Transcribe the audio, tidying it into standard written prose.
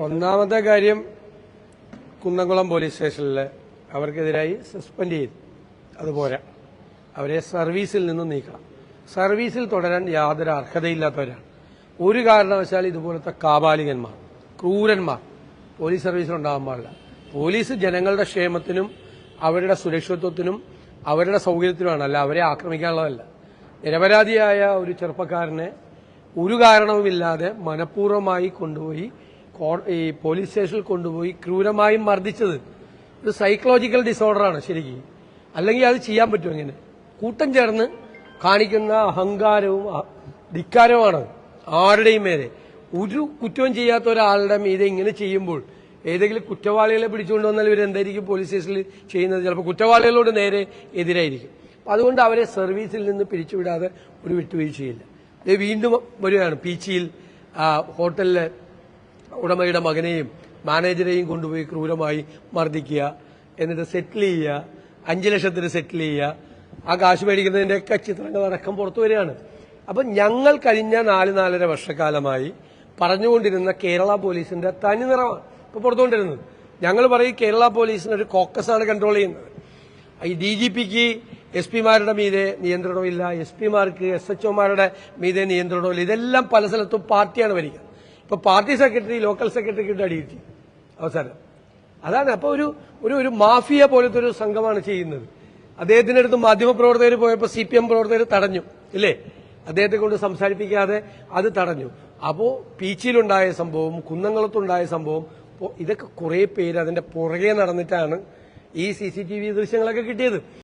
ഒന്നാമത്തെ കാര്യം കുന്നംകുളം പോലീസ് സ്റ്റേഷനിൽ അവർക്കെതിരായി സസ്പെൻഡ് ചെയ്തു. അതുപോരാ, അവരെ സർവീസിൽ നിന്ന് നീക്കണം. സർവീസിൽ തുടരാൻ യാതൊരു അർഹതയില്ലാത്തവരാണ്. ഒരു കാരണവശാൽ ഇതുപോലത്തെ കാപാലികന്മാർ, ക്രൂരന്മാർ പോലീസ് സർവീസിലുണ്ടാകാൻ പാടില്ല. പോലീസ് ജനങ്ങളുടെ ക്ഷേമത്തിനും അവരുടെ സുരക്ഷിതത്വത്തിനും അവരുടെ സൗകര്യത്തിനുമാണ്, അല്ല അവരെ ആക്രമിക്കാനുള്ളതല്ല. നിരപരാധിയായ ഒരു ചെറുപ്പക്കാരനെ ഒരു കാരണവുമില്ലാതെ മനഃപൂർവ്വമായി കൊണ്ടുപോയി ഈ പോലീസ് സ്റ്റേഷനിൽ കൊണ്ടുപോയി ക്രൂരമായി മർദ്ദിച്ചത് ഒരു സൈക്കോളജിക്കൽ ഡിസോർഡറാണ് ശരിക്കും. അല്ലെങ്കിൽ അത് ചെയ്യാൻ പറ്റും. ഇങ്ങനെ കൂട്ടം ചേർന്ന് കാണിക്കുന്ന അഹങ്കാരവും ധിക്കാരവുമാണ് ആരുടെയും മേലെ. ഒരു കുറ്റവും ചെയ്യാത്ത ഒരാളുടെ മീതെ ഇങ്ങനെ ചെയ്യുമ്പോൾ ഏതെങ്കിലും കുറ്റവാളികളെ പിടിച്ചുകൊണ്ട് വന്നാൽ ഇവരെന്തായിരിക്കും പോലീസ് സ്റ്റേഷനിൽ ചെയ്യുന്നത്? ചിലപ്പോൾ കുറ്റവാളികളോട് നേരെ എതിരായിരിക്കും. അതുകൊണ്ട് അവരെ സർവീസിൽ നിന്ന് പിരിച്ചുവിടാതെ ഒരു വിട്ടുവീഴ്ചയില്ല. ഇത് വീണ്ടും വരികയാണ്. പീച്ചിയിൽ ഹോട്ടലിലെ ഉടമയുടെ മകനെയും മാനേജരെയും കൊണ്ടുപോയി ക്രൂരമായി മർദ്ദിക്കുക, എന്നിട്ട് സെറ്റിൽ ചെയ്യുക, 5 ലക്ഷത്തിന് സെറ്റിൽ ചെയ്യുക, ആ കാശ് മേടിക്കുന്നതിൻ്റെയൊക്കെ ചിത്രങ്ങളടക്കം പുറത്തു വരികയാണ്. അപ്പം ഞങ്ങൾ കഴിഞ്ഞ 4-4.5 വർഷക്കാലമായി പറഞ്ഞുകൊണ്ടിരുന്ന കേരള പോലീസിന്റെ തനിനിറമാണ് ഇപ്പോൾ പുറത്തുകൊണ്ടിരുന്നത്. ഞങ്ങൾ പറയും കേരള പോലീസിനൊരു കോക്കസാണ് കൺട്രോൾ ചെയ്യുന്നത്. ഈ DGPക്ക് SP-മാരുടെ മീതെ നിയന്ത്രണമില്ല, SP-മാർക്ക് SHO-മാരുടെ മീതെ നിയന്ത്രണമില്ല. ഇതെല്ലാം പല സ്ഥലത്തും പാർട്ടിയാണ് ഭരിക്കുന്നത്. ഇപ്പൊ പാർട്ടി സെക്രട്ടറി ലോക്കൽ സെക്രട്ടറിക്ക് അടിയിച്ചു അവസാനം. അതാണ്. അപ്പൊ ഒരു മാഫിയ പോലത്തെ ഒരു സംഘമാണ് ചെയ്യുന്നത്. അദ്ദേഹത്തിന്റെ അടുത്ത് മാധ്യമപ്രവർത്തകർ പോയപ്പോൾ CPM പ്രവർത്തകർ തടഞ്ഞു, ഇല്ലേ? അദ്ദേഹത്തെ കൊണ്ട് സംസാരിപ്പിക്കാതെ അത് തടഞ്ഞു. അപ്പോ പീച്ചിയിലുണ്ടായ സംഭവം, കുന്നംകുളത്തുണ്ടായ സംഭവം, ഇതൊക്കെ കുറെ പേര് അതിന്റെ പുറകെ നടന്നിട്ടാണ് ഈ CCTV ദൃശ്യങ്ങളൊക്കെ കിട്ടിയത്.